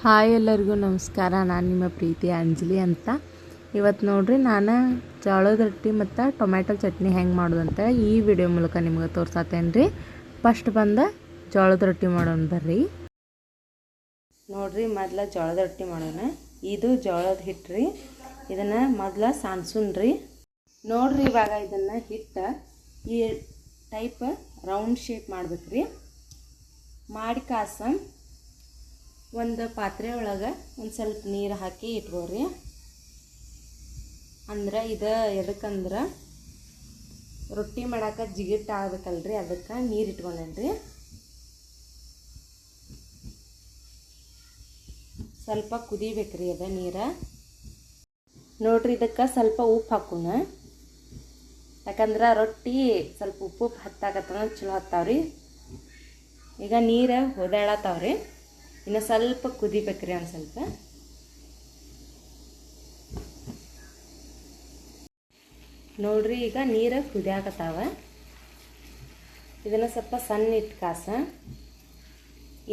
Hi ಎಲ್ಲರಿಗೂ ನಮಸ್ಕಾರ. ನಾನು ನಿಮ್ಮ ಪ್ರೀತಿ ಅಂಜಲಿ ಅಂತ. ಇವತ್ತು ನೋಡ್ರಿ ನಾನು ಜೋಳದ ರೊಟ್ಟಿ ಮತ್ತು ಟೊಮ್ಯಾಟೊ ಚಟ್ನಿ ಹೆಂಗೆ ಮಾಡೋದಂತ ಈ ವಿಡಿಯೋ ಮೂಲಕ ನಿಮ್ಗೆ ತೋರ್ಸತ್ತೇನೆ ರೀ. ಫಸ್ಟ್ ಬಂದು ಜೋಳದ ರೊಟ್ಟಿ ಮಾಡೋಣ ಬರ್ರಿ. ನೋಡ್ರಿ ಮೊದಲ ಜೋಳದ ರೊಟ್ಟಿ ಮಾಡೋಣ. ಇದು ಜೋಳದ ಹಿಟ್ಟು ರೀ. ಇದನ್ನು ಮೊದಲ ಸಾನ್ಸುನ್ ರೀ. ನೋಡ್ರಿ ಇವಾಗ ಇದನ್ನು ಹಿಟ್ಟು ಈ ಟೈಪ್ ರೌಂಡ್ ಶೇಪ್ ಮಾಡ್ಬೇಕು ರೀ. ಮಾಡಿ ಕಾಸ ಒಂದು ಪಾತ್ರೆ ಒಳಗೆ ಒಂದು ಸ್ವಲ್ಪ ನೀರು ಹಾಕಿ ಇಟ್ಕೋರಿ. ಅಂದ್ರೆ ಇದು ಎದಕ್ಕಂದ್ರೆ ರೊಟ್ಟಿ ಮಾಡಕ್ಕೆ ಜಿಗಿಟ್ಟು ಆಗ್ಬೇಕಲ್ರಿ, ಅದಕ್ಕೆ ನೀರು ಇಟ್ಕೊಂಡೇನ್ರಿ. ಸ್ವಲ್ಪ ಕುದಿಬೇಕ್ರಿ ಅದ ನೀರು. ನೋಡ್ರಿ ಇದಕ್ಕೆ ಸ್ವಲ್ಪ ಉಪ್ಪು ಹಾಕೋಣ, ಯಾಕಂದ್ರೆ ರೊಟ್ಟಿ ಸ್ವಲ್ಪ ಉಪ್ಪು ಹತ್ತಾಕತ್ತ ಚಲೋ ಹತ್ತಾವ್ರಿ. ಈಗ ನೀರು ಹೊದಾಳತ್ತಾವ್ರಿ. ಇನ್ನು ಸ್ವಲ್ಪ ಕುದಿಬೇಕ್ರಿ. ಒಂದು ಸ್ವಲ್ಪ ನೋಡ್ರಿ ಈಗ ನೀರು ಕುದಿಯಾಕತ್ತಾವ. ಇದನ್ನು ಸ್ವಲ್ಪ ಸಣ್ಣ ಇಟ್ಟು ಕಾಸ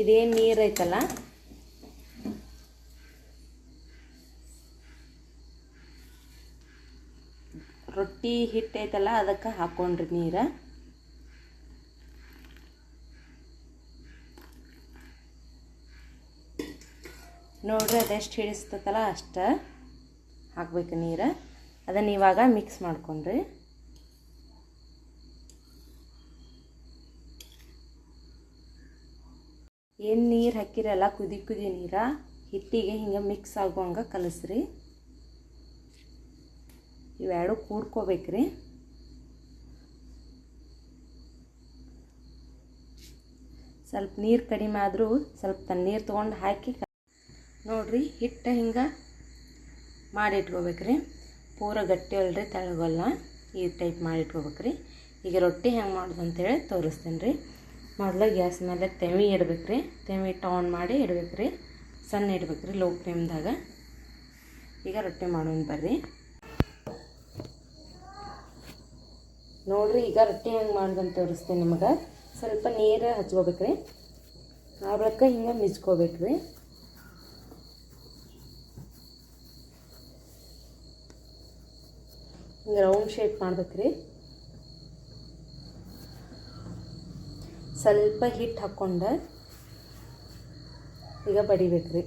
ಇದೇನು ನೀರು ಐತಲ್ಲ ರೊಟ್ಟಿ ಹಿಟ್ಟು ಐತಲ್ಲ ಅದಕ್ಕೆ ಹಾಕೊಂಡ್ರಿ ನೀರು. ನೋಡ್ರಿ ಅದೆಷ್ಟು ಹಿಡಿಸ್ತತಲ್ಲ ಅಷ್ಟು ಹಾಕ್ಬೇಕು ನೀರು. ಅದನ್ನು ಇವಾಗ ಮಿಕ್ಸ್ ಮಾಡ್ಕೊಂಡ್ರಿ. ಏನು ನೀರು ಹಾಕಿರಲ್ಲ ಕುದಿ ನೀರು ಹಿಟ್ಟಿಗೆ ಹಿಂಗೆ ಮಿಕ್ಸ್ ಆಗುವಂಗೆ ಕಲಸ್ರಿ. ಇವೆರಡು ಕೂಡ್ಕೋಬೇಕ್ರಿ. ಸ್ವಲ್ಪ ನೀರು ಕಡಿಮೆ ಆದರೂ ಸ್ವಲ್ಪ ತಣ್ಣೀರು ತೊಗೊಂಡು ಹಾಕಿ ನೋಡ್ರಿ ಹಿಟ್ಟು ಹಿಂಗೆ ಮಾಡಿ ಇಟ್ಕೋಬೇಕ್ರಿ. ಪೂರ ಗಟ್ಟಿ ಅಲ್ರಿ, ತೆಳಗಲ್ಲ, ಈ ಟೈಪ್ ಮಾಡಿ ಇಟ್ಕೋಬೇಕ್ರಿ. ಈಗ ರೊಟ್ಟಿ ಹೆಂಗೆ ಮಾಡೋದು ಅಂತೇಳಿ ತೋರಿಸ್ತೇನೆ ರೀ. ಮೊದಲು ಗ್ಯಾಸ್ ಮೇಲೆ ತೆವಿ ಇಡ್ಬೇಕ್ರಿ. ತೆವಿ ಇಟ್ಟು ಆನ್ ಮಾಡಿ ಇಡ್ಬೇಕ್ರಿ. ಸಣ್ಣ ಇಡ್ಬೇಕ್ರಿ, ಲೋ ಫ್ಲೇಮ್ದಾಗ. ಈಗ ರೊಟ್ಟಿ ಮಾಡೋಣ ಬರ್ರಿ. ನೋಡ್ರಿ ಈಗ ರೊಟ್ಟಿ ಹೆಂಗೆ ಮಾಡೋದಂತ ತೋರಿಸ್ತೇನೆ ನಿಮಗೆ. ಸ್ವಲ್ಪ ನೀರು ಹಚ್ಕೋಬೇಕ್ರಿ. ಆ ಬಳಿಕ ಹಿಂಗೆ ಮಿಜ್ಕೋಬೇಕ್ರಿ. ಹಿಂಗೆ ರೌಂಡ್ ಶೇಪ್ ಮಾಡ್ಬೇಕ್ರಿ. ಸ್ವಲ್ಪ ಹಿಟ್ಟು ಹಾಕ್ಕೊಂಡು ಈಗ ಬಡಿಬೇಕ್ರಿ.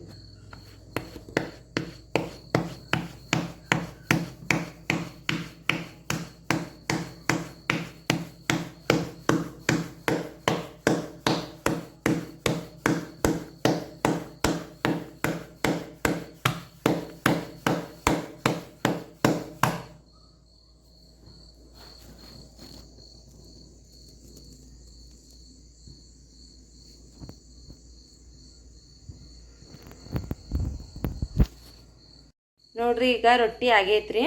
ನೋಡ್ರಿ ಈಗ ರೊಟ್ಟಿ ಆಗೈತ್ರಿ.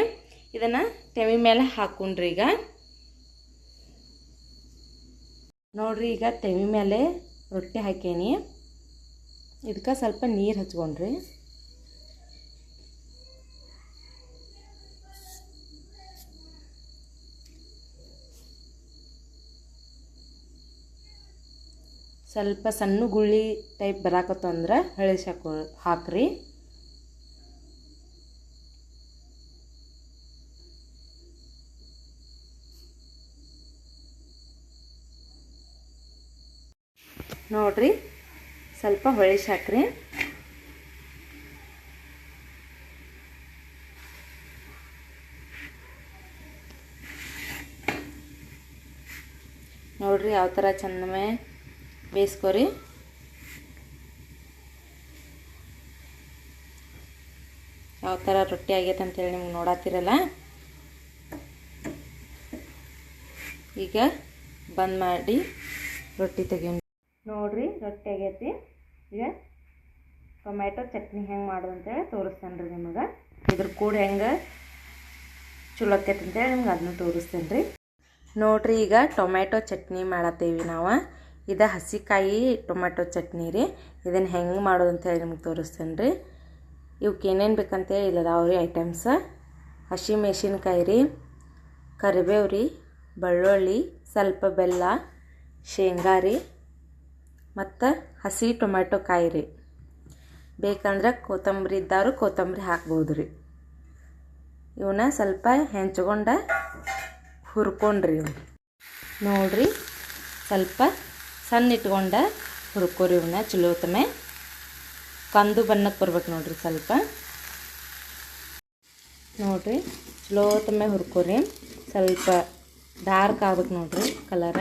ಇದನ್ನು ತೆವಿ ಮೇಲೆ ಹಾಕೊಂಡ್ರಿ. ಈಗ ನೋಡ್ರಿ ಈಗ ತೆವಿ ಮೇಲೆ ರೊಟ್ಟಿ ಹಾಕೇನಿ. ಇದಕ್ಕೆ ಸ್ವಲ್ಪ ನೀರು ಹಚ್ಕೊಂಡ್ರಿ. ಸ್ವಲ್ಪ ಸಣ್ಣ ಗುಳ್ಳಿ ಟೈಪ್ ಬರಾಕತ್ತು ಅಂದ್ರೆ ಹಳಿಸಿ ಹಾಕ್ರಿ. ನೋಡ್ರಿ ಸ್ವಲ್ಪ ಹೊಳಿಸಿ ಹಾಕ್ರಿ. ನೋಡ್ರಿ ಯಾವ ಥರ ಚೆಂದಮೆ ಬೇಯಿಸ್ಕೊರಿ. ಯಾವ ಥರ ರೊಟ್ಟಿ ಆಗೈತೆ ಅಂತೇಳಿ ನಿಮ್ಗೆ ನೋಡತ್ತೀರಲ್ಲ. ಈಗ ಬಂದ್ ಮಾಡಿ ರೊಟ್ಟಿ ತೆಗಿಯೋಣ. ನೋಡ್ರಿ ರೊಟ್ಟಿ ಆಗೈತಿ. ಈಗ ಟೊಮ್ಯಾಟೊ ಚಟ್ನಿ ಹೆಂಗೆ ಮಾಡೋದು ಅಂತೇಳಿ ತೋರಿಸ್ತೇನೆ ರೀ ನಿಮಗೆ. ಇದ್ರ ಕೂಡ ಹೆಂಗೆ ಚಲೋ ಆಕೈತೆ ಅಂತೇಳಿ ನಿಮ್ಗೆ ಅದನ್ನ ತೋರಿಸ್ತೇನೆ ರೀ. ನೋಡ್ರಿ ಈಗ ಟೊಮ್ಯಾಟೊ ಚಟ್ನಿ ಮಾಡತ್ತೀವಿ ನಾವು. ಇದು ಹಸಿಕಾಯಿ ಟೊಮ್ಯಾಟೊ ಚಟ್ನಿ ರೀ. ಇದನ್ನು ಹೆಂಗೆ ಮಾಡೋದು ಅಂತೇಳಿ ನಿಮ್ಗೆ ತೋರಿಸ್ತೇನೆ ರೀ. ಇವಕ್ಕೆ ಏನೇನು ಬೇಕಂತೇಳಿ ಇಲ್ಲದಾವ ರೀ ಐಟಮ್ಸ. ಹಸಿ ಮೆಣಸಿನ್ಕಾಯಿ ರೀ, ಕರಿಬೇವು ರೀ, ಬೆಳ್ಳುಳ್ಳಿ, ಸ್ವಲ್ಪ ಬೆಲ್ಲ, ಶೇಂಗಾ ರೀ ಮತ್ತು ಹಸಿ ಟೊಮ್ಯಾಟೊ ಕಾಯಿ ರೀ. ಬೇಕಂದ್ರೆ ಕೊತ್ತಂಬರಿ ಇದ್ದಾರು ಕೊತ್ತಂಬರಿ ಹಾಕ್ಬೋದು ರೀ. ಇವನ್ನ ಸ್ವಲ್ಪ ಹೆಂಚ್ಕೊಂಡ ಹುರ್ಕೊಂಡ್ರಿ. ನೋಡ್ರಿ ಸ್ವಲ್ಪ ಸಣ್ಣ ಇಟ್ಕೊಂಡ ಹುರ್ಕೋರಿ. ಇವನ್ನ ಚಲೋ ತಮೆ ಕಂದು ಬಣ್ಣಕ್ಕೆ ಬರ್ಬೇಕು ನೋಡ್ರಿ. ಸ್ವಲ್ಪ ನೋಡ್ರಿ ಚಲೋ ತಮೆ ಹುರ್ಕೋರಿ. ಸ್ವಲ್ಪ ಡಾರ್ಕ್ ಆಗ್ಬೇಕು ನೋಡ್ರಿ ಕಲರ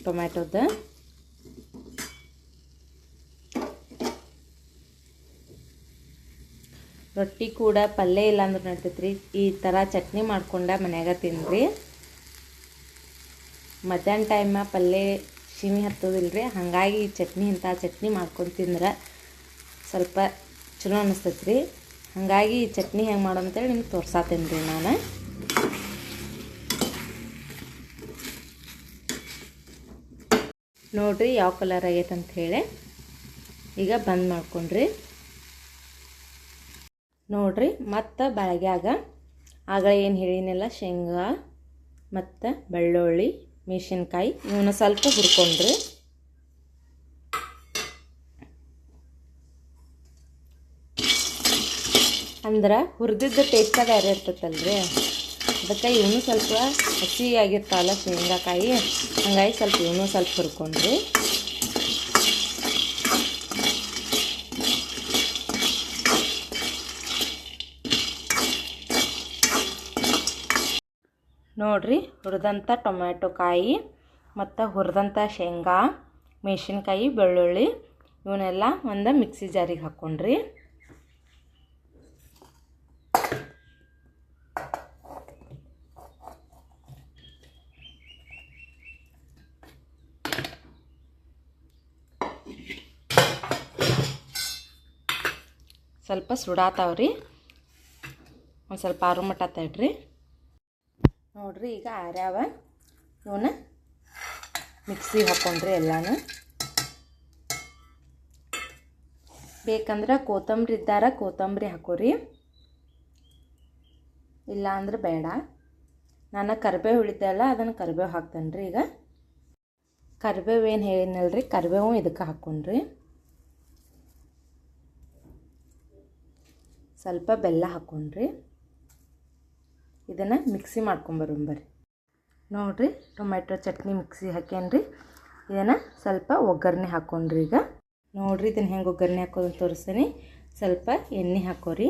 ಟೊಮ್ಯಾಟೋದ. ರೊಟ್ಟಿ ಕೂಡ ಪಲ್ಯ ಇಲ್ಲ ಅಂದ್ರೆ ನಡ್ತೈತ್ರಿ. ಈ ಥರ ಚಟ್ನಿ ಮಾಡ್ಕೊಂಡ ಮನ್ಯಾಗ ತಿನ್ನಿರಿ. ಮಧ್ಯಾಹ್ನ ಟೈಮ ಪಲ್ಯ ಶಿಮಿ ಹತ್ತೋದಿಲ್ರಿ. ಹಾಗಾಗಿ ಈ ಚಟ್ನಿ ಇಂಥ ಚಟ್ನಿ ಮಾಡ್ಕೊಂಡು ತಿಂದ್ರೆ ಸ್ವಲ್ಪ ಚಲೋ ಅನ್ನಿಸ್ತೈತ್ರಿ. ಹಾಗಾಗಿ ಈ ಚಟ್ನಿ ಹೆಂಗೆ ಮಾಡೋದು ಅಂತೇಳಿ ನಿಮ್ಗೆ ತೋರ್ಸಾತೇನೆ ರೀ ನಾನು. ನೋಡಿರಿ ಯಾವ ಕಲರ್ ಆಗೈತೆ ಅಂತ ಹೇಳಿ. ಈಗ ಬಂದ್ ಮಾಡ್ಕೊಂಡ್ರಿ. ನೋಡ್ರಿ ಮತ್ತು ಬೆಳಗ್ಯಾಗ ಆಗ ಏನು ಹೇಳಿನೆಲ್ಲ ಶೇಂಗಾ ಮತ್ತು ಬೆಳ್ಳುಳ್ಳಿ ಮೆಣಸಿನ್ಕಾಯಿ ಇವನ್ನ ಸ್ವಲ್ಪ ಹುರ್ಕೊಂಡ್ರಿ. ಅಂದ್ರೆ ಹುರಿದಿದ್ದ ಟೇಸ್ಟ ಬೇರೆ ಇರ್ತೈತಲ್ರಿ. ಅದಕ್ಕೆ ಇವನು ಸ್ವಲ್ಪ ಹಸಿ ಆಗಿರ್ತಾವಲ್ಲ ಶೇಂಗಾಕಾಯಿ, ಹಂಗಾಗಿ ಸ್ವಲ್ಪ ಇವನು ಸ್ವಲ್ಪ ಹುರ್ಕೊಂಡ್ರಿ. ನೋಡ್ರಿ ಹುರಿದಂಥ ಟೊಮ್ಯಾಟೊ ಕಾಯಿ ಮತ್ತು ಹುರಿದಂಥ ಶೇಂಗಾ ಮೆಣಸಿನ್ಕಾಯಿ ಬೆಳ್ಳುಳ್ಳಿ ಇವನ್ನೆಲ್ಲ ಒಂದು ಮಿಕ್ಸಿ ಜಾರಿಗೆ ಹಾಕ್ಕೊಂಡ್ರಿ. ಸ್ವಲ್ಪ ಸುಡಾತಾವ್ರಿ. ಒಂದು ಸ್ವಲ್ಪ ಆರು ಮಟ್ಟ ತಡ್ರಿ. ನೋಡ್ರಿ ಈಗ ಆರ್ಯಾವ ಇವನ್ನ ಮಿಕ್ಸಿ ಹಾಕ್ಕೊಂಡ್ರಿ ಎಲ್ಲಾನು. ಬೇಕಂದ್ರೆ ಕೊತ್ತಂಬರಿ ಇದ್ದಾರ ಕೊತ್ತಂಬರಿ ಹಾಕೋರಿ, ಇಲ್ಲ ಅಂದ್ರೆ ಬೇಡ. ನಾನು ಕರಿಬೇವು ಉಳಿದೆಲ್ಲ ಅದನ್ನು ಕರಿಬೇವು ಹಾಕ್ತೇನೆ ರೀ. ಈಗ ಕರಿಬೇವು ಏನು ಹೇಳಿನಲ್ರಿ, ಕರಿಬೇವು ಇದಕ್ಕೆ ಹಾಕ್ಕೊಂಡ್ರಿ. ಸ್ವಲ್ಪ ಬೆಲ್ಲ ಹಾಕ್ಕೊಂಡ್ರಿ. ಇದನ್ನು ಮಿಕ್ಸಿ ಮಾಡ್ಕೊಂಬರ್ರಿ. ನೋಡಿರಿ ಟೊಮ್ಯಾಟೊ ಚಟ್ನಿ ಮಿಕ್ಸಿ ಹಾಕೇನ್ರಿ. ಇದನ್ನು ಸ್ವಲ್ಪ ಒಗ್ಗರಣೆ ಹಾಕ್ಕೊಂಡ್ರಿ. ಈಗ ನೋಡಿರಿ ಇದನ್ನು ಹೆಂಗೆ ಒಗ್ಗರಣೆ ಹಾಕೋದು ತೋರಿಸ್ತೀನಿ. ಸ್ವಲ್ಪ ಎಣ್ಣೆ ಹಾಕೋರಿ.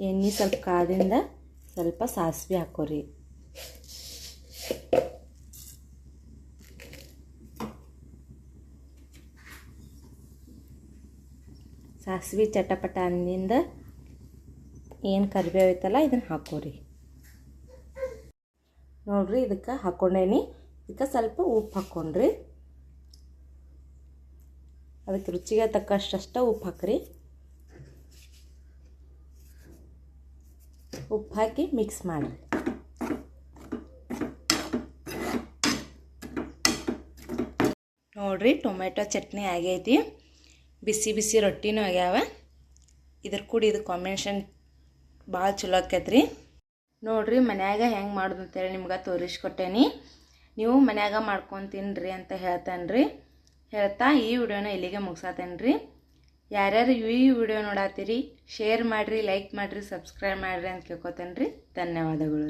ಎಣ್ಣೆ ಸ್ವಲ್ಪ ಕಾದಿಂದ ಸ್ವಲ್ಪ ಸಾಸಿವೆ ಹಾಕೋರಿ. ಸಾಸಿವೆ ಚಟಪಟ ಅಂದಿಂದ ಏನು ಕರಿಬೇವು ಐತಲ್ಲ ಇದನ್ನು ಹಾಕೋರಿ. ನೋಡ್ರಿ ಇದಕ್ಕೆ ಹಾಕ್ಕೊಂಡೇನಿ. ಇದಕ್ಕೆ ಸ್ವಲ್ಪ ಉಪ್ಪು ಹಾಕ್ಕೊಂಡ್ರಿ. ಅದಕ್ಕೆ ರುಚಿಗೆ ತಕ್ಕಷ್ಟು ಉಪ್ಪು ಹಾಕ್ರಿ. ಉಪ್ಪು ಹಾಕಿ ಮಿಕ್ಸ್ ಮಾಡಿರಿ. ನೋಡ್ರಿ ಟೊಮೆಟೊ ಚಟ್ನಿ ಆಗೈತಿ. ಬಿಸಿ ಬಿಸಿ ರೊಟ್ಟಿನೂ ಆಗ್ಯಾವ. ಇದ್ರ ಕೂಡ ಇದು ಕಾಂಬಿನೇಷನ್ ಭಾಳ ಚಲೋ ಆಕೈತ್ರಿ. ನೋಡ್ರಿ ಮನ್ಯಾಗ ಹೆಂಗೆ ಮಾಡೋದು ಅಂತೇಳಿ ನಿಮ್ಗೆ ತೋರಿಸ್ಕೊಟ್ಟೇನಿ. ನೀವು ಮನ್ಯಾಗ ಮಾಡ್ಕೊಂಡು ತಿನ್ನಿರಿ ಅಂತ ಹೇಳ್ತೇನೆ ಹೇಳ್ತಾ ಈ ವಿಡಿಯೋನ ಇಲ್ಲಿಗೆ ಮುಗಿಸತ್ತೇನೆ ರೀ. ಯಾರ್ಯಾರು ಈ ವಿಡಿಯೋ ನೋಡತ್ತೀರಿ ಶೇರ್ ಮಾಡಿರಿ, ಲೈಕ್ ಮಾಡಿರಿ, ಸಬ್ಸ್ಕ್ರೈಬ್ ಮಾಡಿರಿ ಅಂತ ಕೇಳ್ಕೊತೇನೆ ರೀ. ಧನ್ಯವಾದಗಳು.